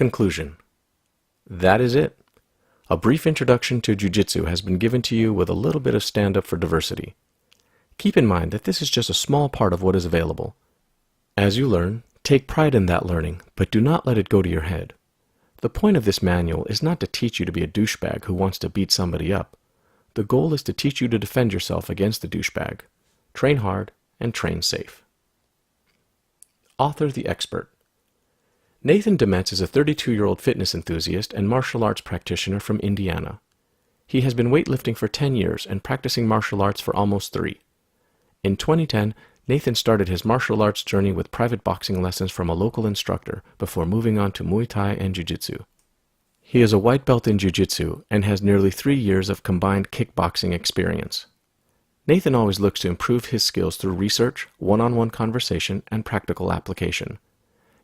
Conclusion. That is it. A brief introduction to Jiu-Jitsu has been given to you with a little bit of stand-up for diversity. Keep in mind that this is just a small part of what is available. As you learn, take pride in that learning, but do not let it go to your head. The point of this manual is not to teach you to be a douchebag who wants to beat somebody up. The goal is to teach you to defend yourself against the douchebag. Train hard and train safe. Author the Expert. Nathan Demetz is a 32-year-old fitness enthusiast and martial arts practitioner from Indiana. He has been weightlifting for 10 years and practicing martial arts for almost 3. In 2010, Nathan started his martial arts journey with private boxing lessons from a local instructor before moving on to Muay Thai and Jiu-Jitsu. He is a white belt in Jiu-Jitsu and has nearly 3 years of combined kickboxing experience. Nathan always looks to improve his skills through research, one-on-one conversation, and practical application.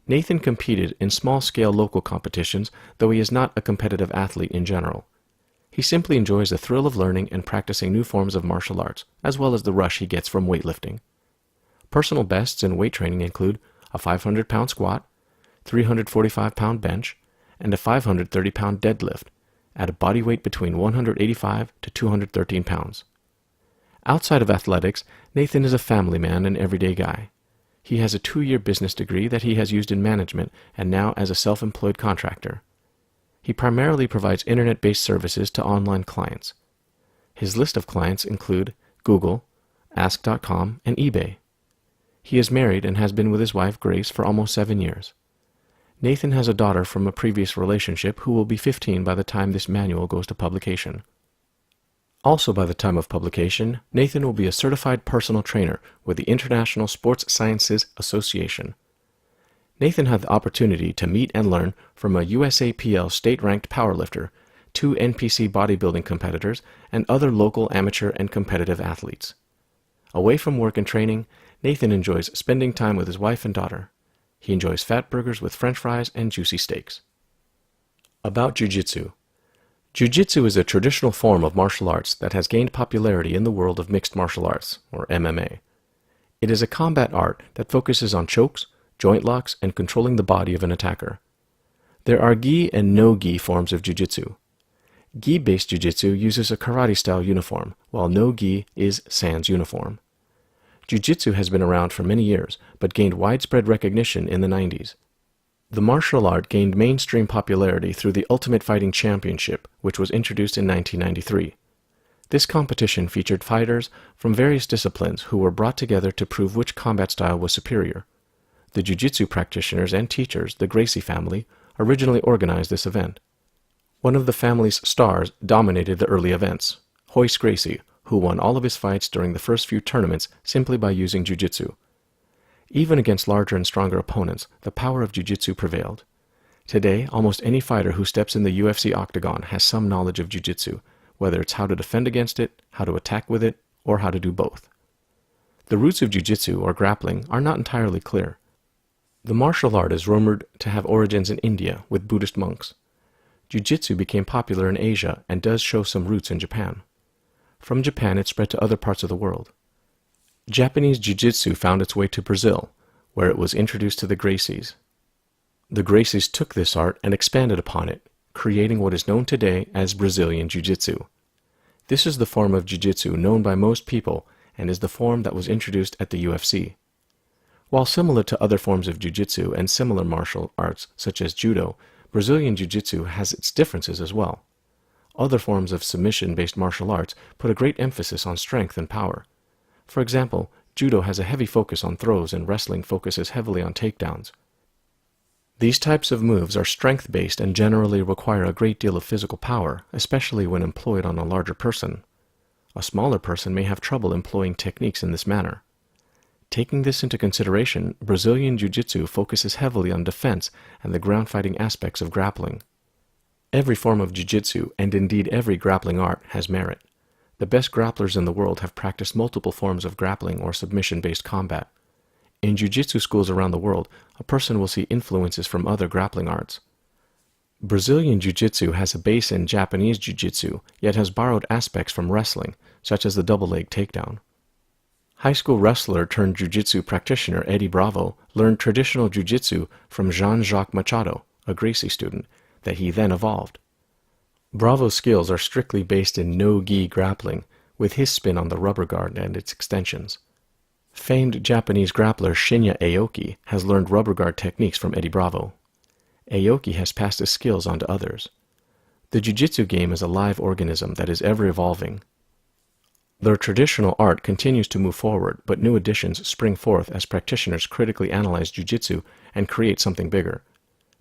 Nathan competed in small-scale local competitions, though he is not a competitive athlete in general. He simply enjoys the thrill of learning and practicing new forms of martial arts, as well as the rush he gets from weightlifting. Personal bests in weight training include a 500-pound squat, 345-pound bench, and a 530-pound deadlift at a body weight between 185 to 213 pounds. Outside of athletics, Nathan is a family man and everyday guy. He has a 2-year business degree that he has used in management and now as a self-employed contractor. He primarily provides internet-based services to online clients. His list of clients include Google, Ask.com, and eBay. He is married and has been with his wife, Grace, for almost 7 years. Nathan has a daughter from a previous relationship who will be 15 by the time this manual goes to publication. Also by the time of publication, Nathan will be a certified personal trainer with the International Sports Sciences Association. Nathan had the opportunity to meet and learn from a USAPL state-ranked powerlifter, 2 NPC bodybuilding competitors, and other local amateur and competitive athletes. Away from work and training, Nathan enjoys spending time with his wife and daughter. He enjoys fat burgers with french fries and juicy steaks. About Jiu-Jitsu. Jiu-Jitsu is a traditional form of martial arts that has gained popularity in the world of mixed martial arts, or MMA. It is a combat art that focuses on chokes, joint locks, and controlling the body of an attacker. There are gi and no-gi forms of Jiu-Jitsu. Gi-based Jiu-Jitsu uses a karate-style uniform, while no-gi is sans uniform. Jiu-Jitsu has been around for many years, but gained widespread recognition in the 90s. The martial art gained mainstream popularity through the Ultimate Fighting Championship, which was introduced in 1993. This competition featured fighters from various disciplines who were brought together to prove which combat style was superior. The Jiu-Jitsu practitioners and teachers, the Gracie family, originally organized this event. One of the family's stars dominated the early events, Royce Gracie, who won all of his fights during the first few tournaments simply by using Jiu-Jitsu. Even against larger and stronger opponents, the power of Jiu-Jitsu prevailed. Today, almost any fighter who steps in the UFC octagon has some knowledge of Jiu-Jitsu, whether it's how to defend against it, how to attack with it, or how to do both. The roots of Jiu-Jitsu, or grappling, are not entirely clear. The martial art is rumored to have origins in India with Buddhist monks. Jiu-Jitsu became popular in Asia and does show some roots in Japan. From Japan, it spread to other parts of the world. Japanese Jiu-Jitsu found its way to Brazil, where it was introduced to the Gracies. The Gracies took this art and expanded upon it, creating what is known today as Brazilian Jiu-Jitsu. This is the form of Jiu-Jitsu known by most people and is the form that was introduced at the UFC. While similar to other forms of Jiu-Jitsu and similar martial arts such as Judo, Brazilian Jiu-Jitsu has its differences as well. Other forms of submission-based martial arts put a great emphasis on strength and power. For example, Judo has a heavy focus on throws and wrestling focuses heavily on takedowns. These types of moves are strength-based and generally require a great deal of physical power, especially when employed on a larger person. A smaller person may have trouble employing techniques in this manner. Taking this into consideration, Brazilian Jiu-Jitsu focuses heavily on defense and the ground-fighting aspects of grappling. Every form of Jiu-Jitsu, and indeed every grappling art, has merit. The best grapplers in the world have practiced multiple forms of grappling or submission-based combat. In Jiu-Jitsu schools around the world, a person will see influences from other grappling arts. Brazilian Jiu-Jitsu has a base in Japanese Jiu-Jitsu, yet has borrowed aspects from wrestling, such as the double leg takedown. High school wrestler turned Jiu-Jitsu practitioner Eddie Bravo learned traditional Jiu-Jitsu from Jean-Jacques Machado, a Gracie student, that he then evolved. Bravo's skills are strictly based in no-gi grappling, with his spin on the rubber guard and its extensions. Famed Japanese grappler Shinya Aoki has learned rubber guard techniques from Eddie Bravo. Aoki has passed his skills on to others. The jiu-jitsu game is a live organism that is ever evolving. The traditional art continues to move forward, but new additions spring forth as practitioners critically analyze jiu-jitsu and create something bigger.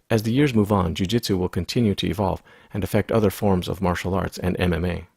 As the years move on, jiu-jitsu will continue to evolve and affect other forms of martial arts and MMA.